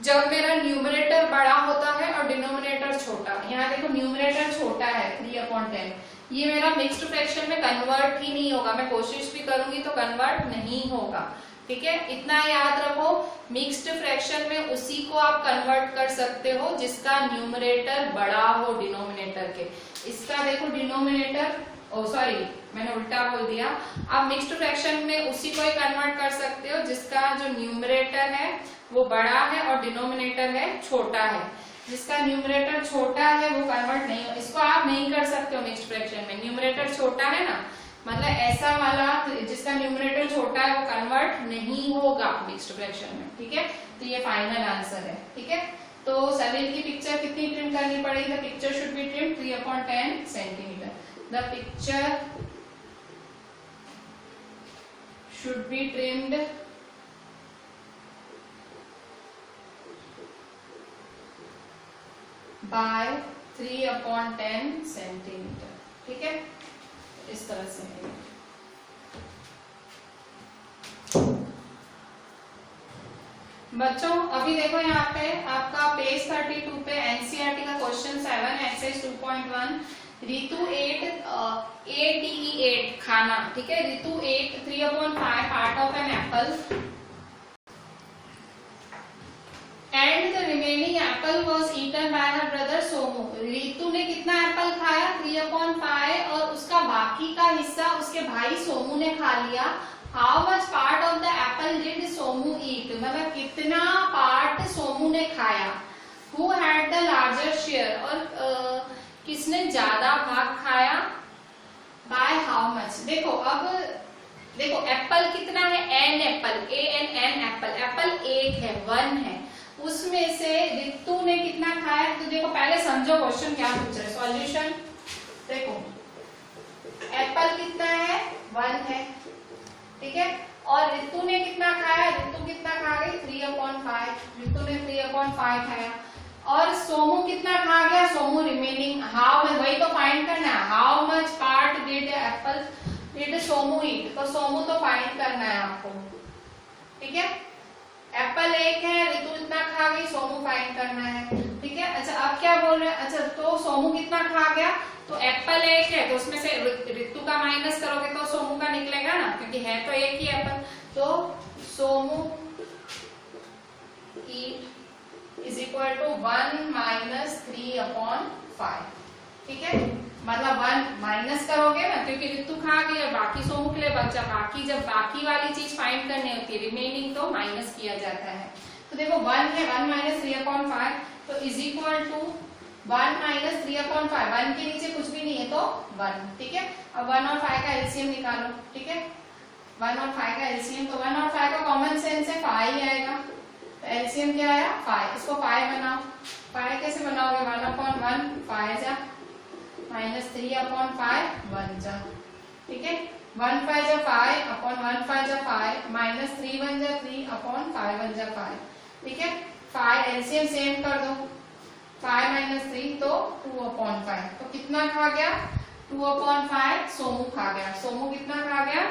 जब मेरा न्यूमरेटर बड़ा होता है और डिनोमिनेटर छोटा। यहाँ देखो न्यूमरेटर छोटा है 3/10, ये मेरा मिक्स्ड फ्रैक्शन में कन्वर्ट ही नहीं होगा, मैं कोशिश भी करूंगी तो कन्वर्ट नहीं होगा, ठीक है। इतना याद रखो, मिक्स्ड फ्रैक्शन में उसी को आप कन्वर्ट कर सकते हो जिसका न्यूमरेटर बड़ा हो डिनोमिनेटर के। इसका देखो डिनोमिनेटर, ओ सॉरी मैंने उल्टा बोल दिया, आप मिक्स्ड फ्रैक्शन में उसी को ही कन्वर्ट कर सकते हो जिसका जो न्यूमरेटर है वो बड़ा है और डिनोमिनेटर है छोटा है। जिसका न्यूमरेटर छोटा है वो कन्वर्ट नहीं हो, इसको आप नहीं कर सकते हो मिक्स्ड फ्रैक्शन में, न्यूमरेटर छोटा है ना, मतलब ऐसा वाला जिसका न्यूमरेटर छोटा है वो कन्वर्ट नहीं होगा मिक्स्ड फ्रैक्शन में, ठीक है। तो ये फाइनल आंसर है, ठीक है। तो सलील की पिक्चर कितनी ट्रिम करनी पड़ेगी, the picture should be trim 3/10 centimetre, the picture should be trimmed by 3/10 centimetre, ठीक है, इस तरह से है। बच्चों अभी देखो यहाँ पे आपका पेज 32 पे एनसीईआरटी का क्वेश्चन 7 एक्सरसाइज 2.1 ऋतु 8 खाना, ठीक है, Ritu 8 3/5 part of an apple and the remaining apple was eaten by her brother Somu. Ritu ने कितना एप्पल खाया 3/5 और उसका बाकी का हिस्सा उसके भाई सोमू ने खा लिया। How much part of the apple did Somu eat, मतलब कितना पार्ट सोमू ने खाया। Who had the larger share, और किसने ज्यादा भाग खाया, बाय हाउ मच। देखो अब देखो एप्पल कितना है, an apple, ANN apple, apple 1 है 1 है, उसमें से ऋतु ने कितना खाया। तो देखो पहले समझो क्वेश्चन क्या पूछ रहे, सॉल्यूशन देखो एप्पल कितना है 1 है, ठीक है, और ऋतु ने कितना खाया, ऋतु कितना खा गई 3/5, डिड एप्पल डिड सोमू ईट, तो सोमू तो फाइंड करना है आपको, ठीक है। एप्पल एक है, ऋतु इतना खा गई, सोमू फाइंड करना है, ठीक है। अच्छा अब क्या बोल रहे हैं, अच्छा तो सोमू कितना खा गया, तो एप्पल एक है तो उसमें से ऋतु का माइनस करोगे तो सोमू का निकलेगा ना, क्योंकि है तो एक ही एप्पल। तो Somu eat is equal to 1 minus 3/5, ठीक है। मतलब 1 माइनस करोगे ना, क्योंकि ऋतु खा गई और बाकी सोमू के लिए बचा, बाकी जब बाकी वाली चीज फाइंड करनी होती है रिमेनिंग तो माइनस किया जाता है। तो देखो 1 है, 1 माइनस 3/5 तो इज इक्वल टू 1 माइनस 3/5, 1 के नीचे कुछ भी नहीं है तो 1, ठीक है। अब 1 और 5 का एलसीएम निकालो, ठीक है। 1 और 5 का एलसीएम, तो 1 और 5 का कॉमन सेंस है 5 ही आएगा, तो एलसीएम क्या आया 5, इसको 5 बनाओ। 5 कैसे बनाओगे, 1/1 5 जा माइनस 3/5 1 जा, ठीक है। 1 5 जा 5 अपॉन 1 5 जा 5 माइनस 3 1 जा 3/5 1 जा 5, ठीक है। 5 एलसीएम सेम कर दो, 5 माइनस 3 तो 2/5, तो कितना खा गया 2/5, सोमू खा गया। सोमू कितना खा गया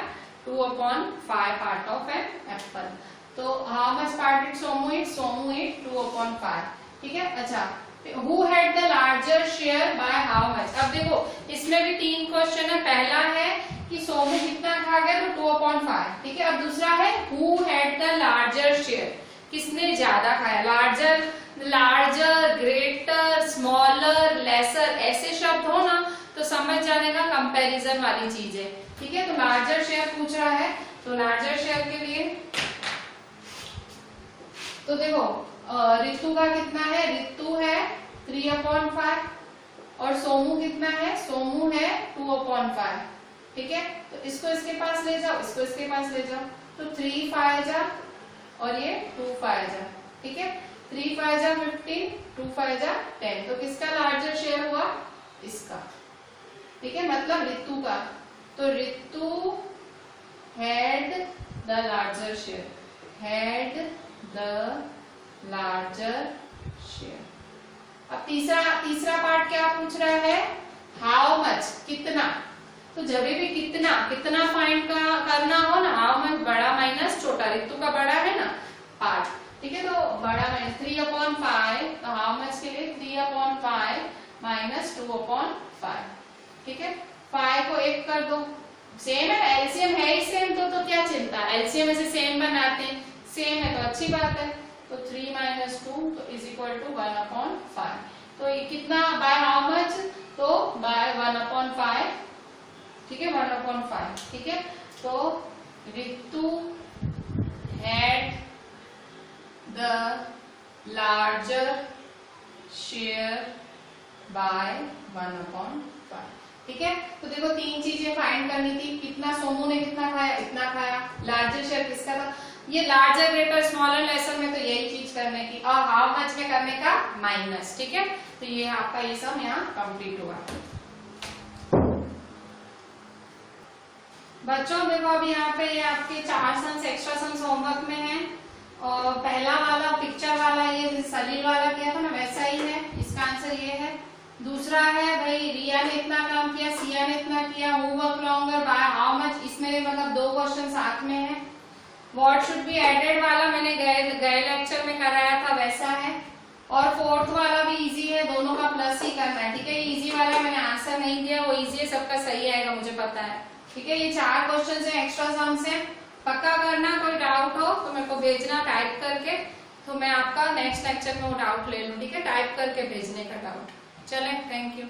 2/5 पार्ट ऑफ एन एप्पल। तो how much part did Somu eat, Somu eat 2/5, ठीक है। अच्छा Who had the larger share by how much? अब देखो इसमें भी 3 क्वेश्चन है। पहला है कि सोमू कितना खा गया तो 2/5, ठीक है। अब दूसरा है Who had the larger share, किसने ज्यादा खाया। Larger, larger, greater, smaller, lesser ऐसे शब्द हो ना तो समझ जाने का कंपैरिजन वाली चीज है, ठीक है। तो लार्जर शेयर पूछ रहा है, तो लार्जर शेयर के लिए तो देखो ऋतु का कितना है, ऋतु है 3/5 और सोमू कितना है, सोमू है 2/5, ठीक है। तो इसको इसके पास ले जाओ, इसको इसके पास ले जाओ, तो 3 5 जा और ये 2 5 जा, ठीक है। 3 5 जा 15, 2 5 जा 10, तो किसका लार्जर शेयर हुआ, इसका, ठीक है, मतलब ऋतु का। तो Ritu had the larger share, had the larger share. अब तीसरा पार्ट क्या पूछ रहा है, हाउ मच, कितना। तो जब भी कितना फाइंड करना हो ना, हाउ मच बड़ा माइनस छोटा, ऋतु का बड़ा है ना पार्ट, ठीक है। तो बड़ा माइनस 3/5, तो हाउ मच के लिए 3/5 माइनस 2/5, ठीक है। 5 को 1 कर दो, सेम है, एलसीएम है ही सेम, तो क्या चिंता, एलसीएम ऐसे सेम बनाते हैं, सेम है तो अच्छी बात है। तो 3 माइनस 2 तो इज इक्वल टू 1/5, तो ये कितना बाय हाउ मच, तो बाय 1/5, ठीक है, 1/5, ठीक है। तो Ritu had the larger share by 1/5, ठीक है। तो देखो 3 चीजें फाइंड करनी थी, कितना सोमू ने कितना खाया, इतना खाया, लार्जर शेयर किसका था, ये लार्जर ग्रेटर स्मॉलर लेसर में तो यही चीज करने की, और हाउ मच में करने का माइनस, ठीक है। तो ये आपका ये सम यहाँ कंप्लीट हुआ। बच्चों देखो अब यहाँ पे ये आपके 4 सम्स एक्स्ट्रा सम्स होमवर्क में है, और पहला वाला पिक्चर वाला ये सलील वाला किया था ना वैसा ही है, इसका आंसर ये है। दूसरा है भाई रिया ने इतना काम किया, सिया ने इतना किया, who work longer bye how much, इसमें मतलब 2 क्वेश्चन साथ में है। व्हाट शुड बी एडेड वाला मैंने गए लेक्चर में कराया था वैसा है, और 4th वाला भी इजी है, दोनों का प्लस ही करना है, ठीक है। ये इजी वाला मैंने आंसर नहीं दिया, वो इजी है, सबका सही आएगा मुझे पता है, ठीक है। ये 4 क्वेश्चन है, एक्स्ट्रा सम्स है, पक्का करना। कोई डाउट हो तो मेरे को भेजना टाइप करके, तो मैं आपका नेक्स्ट लेक्चर में वो डाउट ले लूँ, ठीक है, टाइप करके भेजने का डाउट। चले, थैंक यू।